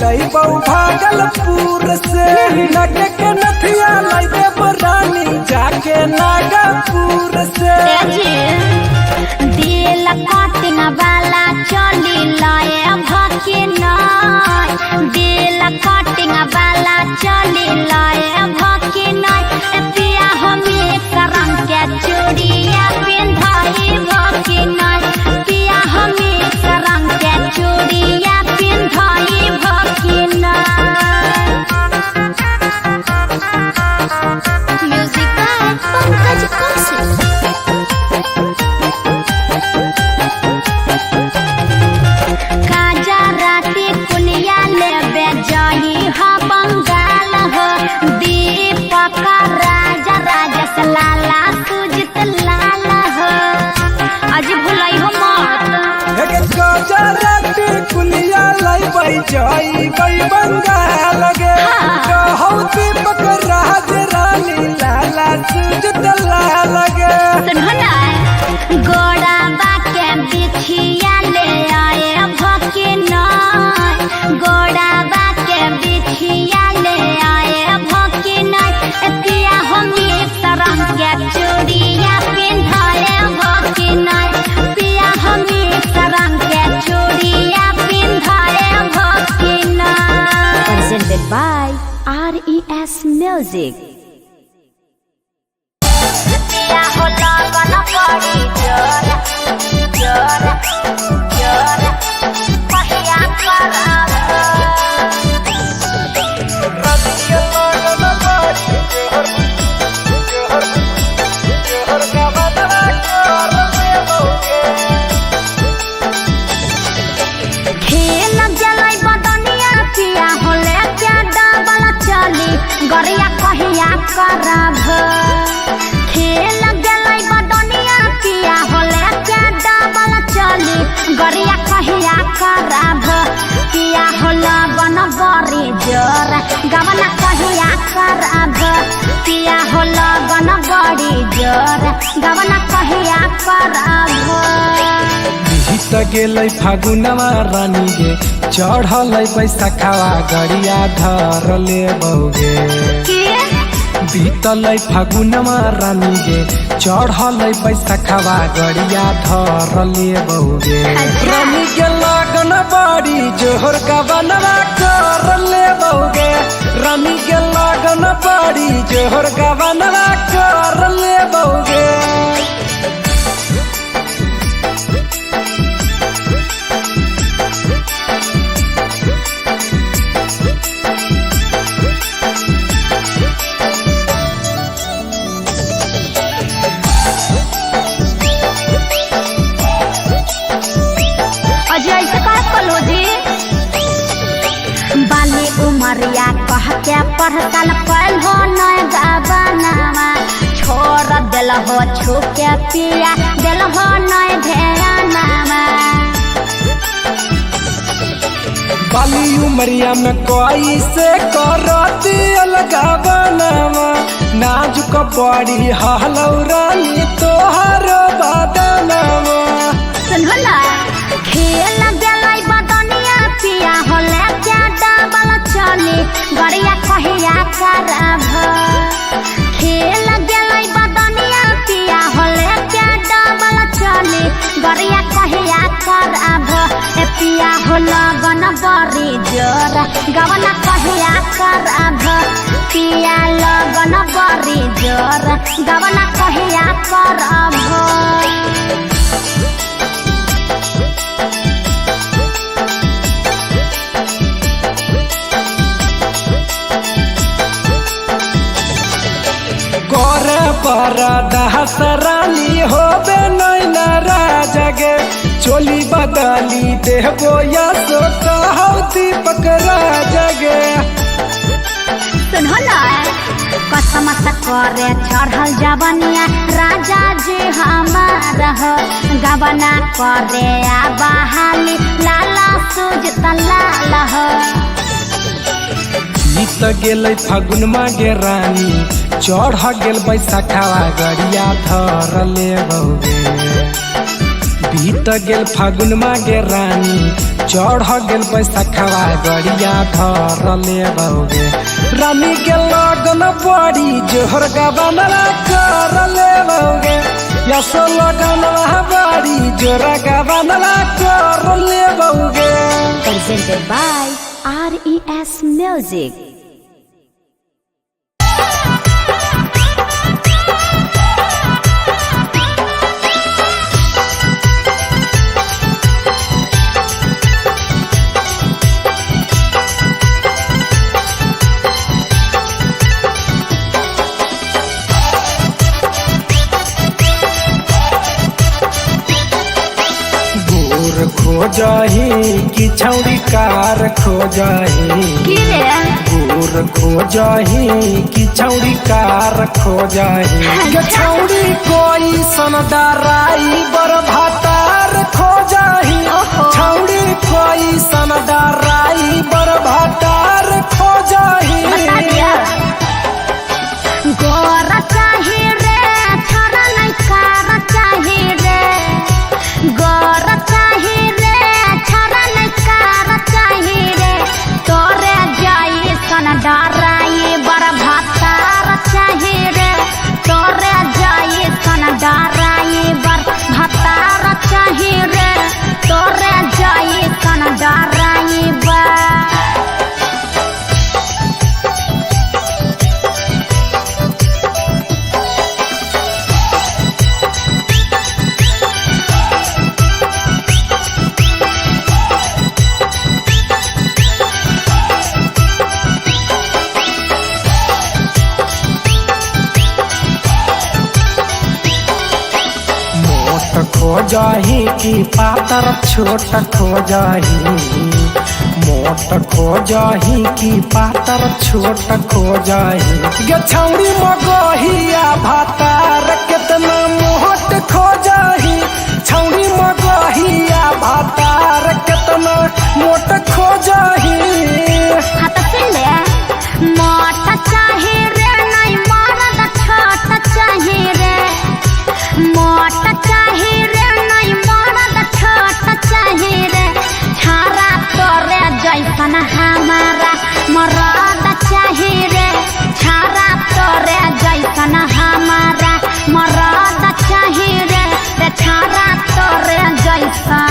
लई बहु भागलपुर से नगे के नथिया लई दे बरानी जाके नागपुर से दिल कटिंग वाला चली लाए भके नाय दिल कटिंग वाला चली लाए भके नाय पिया हमें करम के चूड़िया पिंधाई भके नाय पिया हमें करम के चूड़िया पिंधाई भके नाय म्यूजिक बाय पंकज कौशिक लाला सुजित लाला हो आज भुलाई हो मत एक गजराती कुलिया लाई बई जाई बई बंगाल गे कहौ दीपक राज रानी लाला सुजित लाला गे सुनो ना गोड़ा बाके बिछिया ले आए भके नाय गोड़ा बाके बिछिया ले आए भके नाय पिया हमें तरंग के चूड़िया पिंधाए भके नाय पिया हमें तरंग के चूड़िया पिंधाए भके नाय presented by RES Music पिया हो लगन पड़ी जोर जोर जोर पहिया करब गरिया कहिया करब खेल गेलै बदनिया पिया होले के डबल चली गरिया कहिया करब पिया होला बन बड़ी जोर गवना कहिया करब पिया होला बन बड़ी जोर गवना कहिया करब बीत गेलै फागुनवा रानी गे चढ़लै बैसाखावा गरिया धर ले बौगे बीतलै फागुनवा रानी गे चढ़लै बैसाखावा गरिया धर ले बौगे रानी के लगन बड़ी जोहर गवनवा कर ले बौगे रानी के लगन बड़ी जोहर गवनवा कर ले बौगे बाली उमरिया कह के पढ़तल पढ़ो नय गबनावा छोड़ दिल हो छुके पिया दिल हो नय भेनावा बाली उमरिया में कोई से करती अलगावनावा नाजुक बड़ी हलौरानी तोहर बदनावा सुनला खेल गेलै बदनिया पिया होले के डबल चली गरिया कहिया करब खेल गेलै बदनिया पिया होले के डबल चली गरिया कहिया करब पिया होला गन बड़ी जोर गवना कहिया करब पिया लगन बड़ी जोर गवना कहिया करब गोरे पर दहसरानी होबे नैना राजगे चोली बदली देहबो या सो कहौ दीपक राजगे सुनला कसम से करे चढ़ल जवनिया राजा जी हमार हो गवना करे आ बहाली लाला सुजित लाल हो बीत गेलै फागुन मागे रानी चढ़ गेल बैसाखावा गरिया धर ले बौगे बीत गेल फागुन मागे रानी चढ़ गेल बैसखवा गड़िया धर ले बउगे रानी के लगन बड़ी जोहर गबनवा कर ले बउगे यसो लगन बड़ी जोर गबनवा कर ले बउगे। Presented by RES Music. खोजही कि छौड़ी कार खोजही गोर खोजही कि छौड़ी कार खोजही के छौड़ी कोई सनदाराई बर भातार खोजही छौड़ी कोई सनदाराई बर भातार खोजही। गोर चाही रे छोरा नहीं कार चाही रे गोर चाही रे छोरा नहीं कार चाही रे तोरे जाई सन डराई बर भातार चाही रे तोरे जाई सन डराई बर भातार चाही रे तोरे जाई सन डराई बर। खोजही कि पातर छोट खोजही मोट खोजही कि पातर छोट खोजही गे छौड़ी मगहिया भातार केतना मोट खोजही छौड़ी मगहिया भातार केतना मोट खोजही। हाँ तो सुन ले मोट चाही रे नहीं मरद छोट चाही रे मोट चाही रे नहीं मरद छोट चाही रे छारा तोरे जैसन हमारा मरद चाही रे छारा तोरे जैसन हमारा मरद चाही रे छारा तोरे जैसन।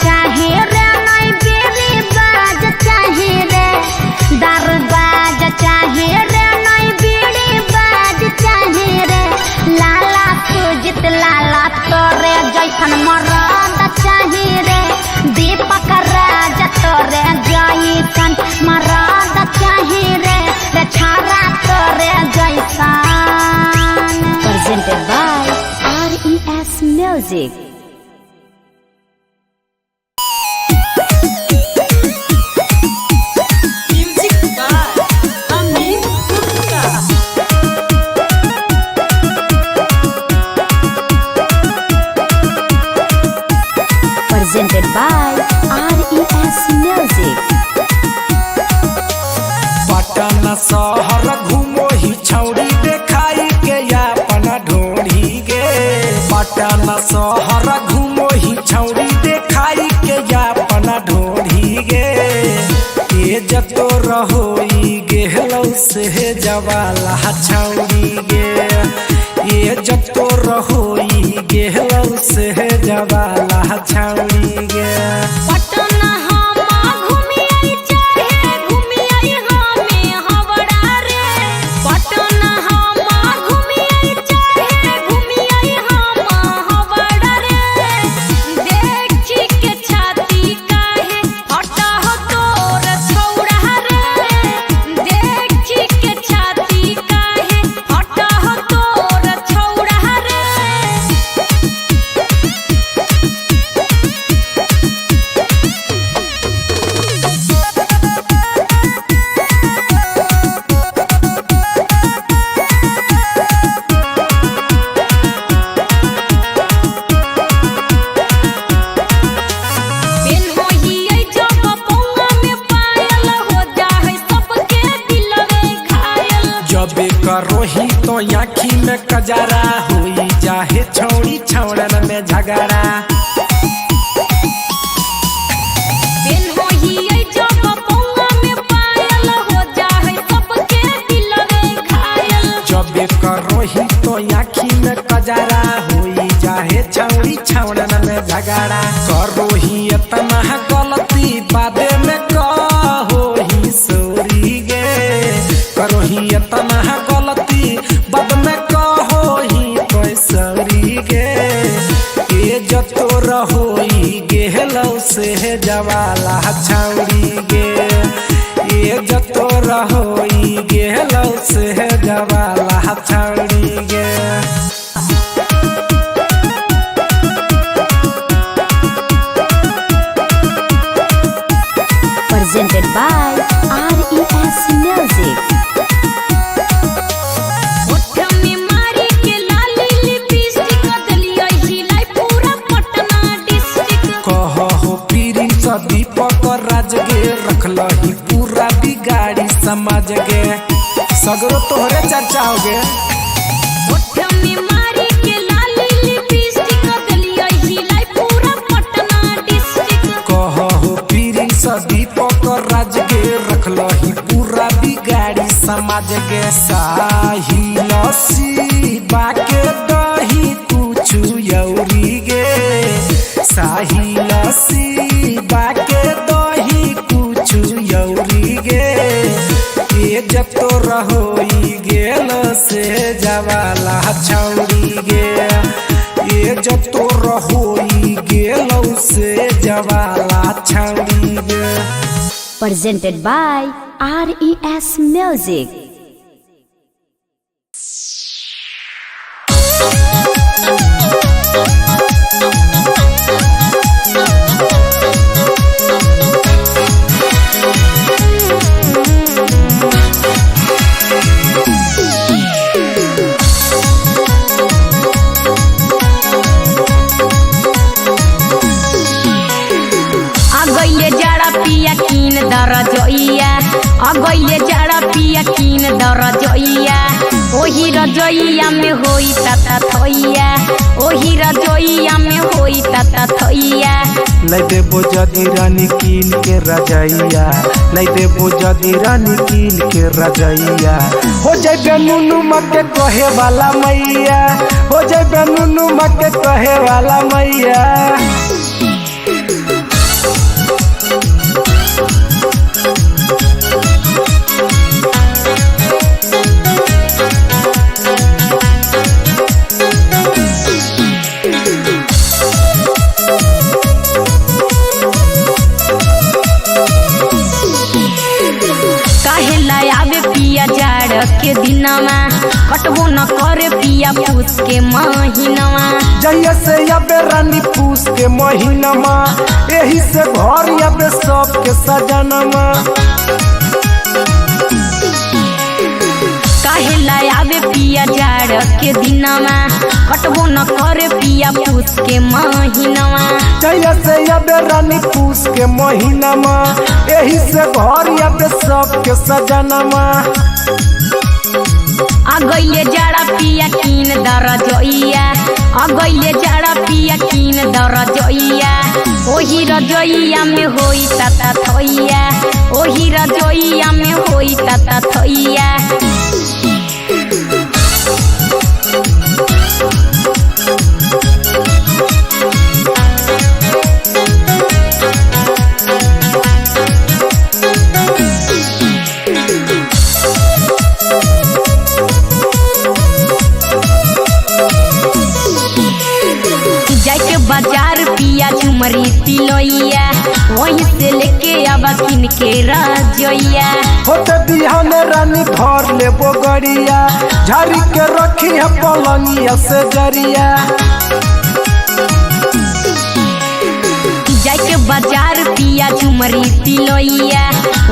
चाहे रे नहीं बेरी बाज चाहे रे दरबाज चाहे रे नहीं बेरी बाज चाहे रे लाला सुजित लाला तोरे जैसन मरद चाहे रे दीपक राज तोरे जैसन मरद चाहे रे छारा तोरे जैसन। Presented by RES Music. Presented by RES Music. Patna शहर घूमो ही छौड़ी देखाई के अपना ढोड़ी गे पटना शहर घूमो ही छौड़ी देखाई के अपना ढोड़ी गे तेज तो रहोई गेहलौ से जवाला छौड़ी गे ये जब तो रहोई गेहलौ से जवाला छौड़ी गे। पटना हम घूमियाई चाहे घूमियाई हमें हवड़ा रे पटना हम घूमियाई चाहे घूमियाई हम हवड़ा रे देखी के छाती काहे हटा हो तोर छौड़ा रे देखी के छाती काहे हटा हो तोर छौड़ा रे। तो आँखी में कजरा हुई जाहे छौड़ी छौड़न में झगड़ा जब करोही तो आँखी में कजरा हुई जाहे छौड़ी छौड़न में झगड़ा करोही इतना गलती बादे में कहोही सॉरी गे करोही इतना गलती बाद में कहोही तो सॉरी गे ये जतो रहोई गेहलौ से जवाला छौड़ी गे ये जतो रहोई गेहलौ से जवाला छौड़ी गे Presented by RES Music. दीपक राज गे रखलही पूरा बिगाड़ी समाज गे सगरो तोहरे चर्चा हो गे कहो प्रिंस दीपक राज गे रखलही पूरा बिगाड़ी समाज गे साहिल शिवा के दही कुछु यौरी गे साहिल शिवा के दही कुछु यौरी गे ये जतो रहोई गेल से जवाला छौड़ी गे ये जतो रहोई गेल से जवाला छौड़ी गे Presented by RES Music. अगैले जाड़ा पिया कीन दर जोइया ओही रजोइया में होई ताता थोइया ओही रजोइया में होई ताता थोइया लै देबो जदी रानी कीन के रजैया लै देबो जदी रानी कीन के रजैया हो जाए नुनु मके कहे वाला मैया हो जाए नुनु मके कहे वाला मैया के दिनमा कटबो न करे पिया पूस के महीनवा जइया से अबे रानी पूस के महीनमा एही से घर अबे सब के सजनमा काहे लायाबे पिया जाड़ के दिनमा कटबो न करे पिया पूस के महीनवा जइया से अबे रानी पूस के महीनमा एही से घर अबे सब के सजनमा अगैले जाड़ा पिया कीन दर जोइया अगैले जाड़ा पिया कीन दर जोइया ओही रजोइया में होई ताता थोइया ओही रजोइया में होई ताता थोइया बाजार पिया झुमरी तिलोइया वहीं से लेके आवा किन के रजोइया होते बिहान रानी घर लेबो गड़िया झाड़ी के रखी है पलंगिया से जरिया जाके बाजार पिया झुमरी तिलोइया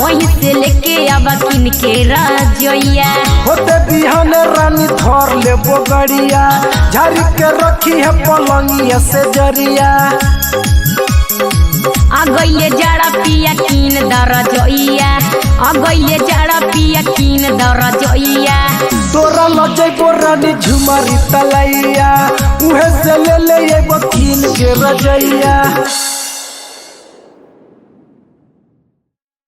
वहीं से लेके आवा किन के रजोइया होते बिहान रानी घर लेबो गड़िया झाड़ी के रखी है पलंगिया से जरिया अगैले जाड़ा पिया कीन दर जोइया अगैले जाड़ा पिया कीन दर जोइया तोरा लजैबो रानी झुमरी तलैया उहे से ले एगो कीन के रजैया।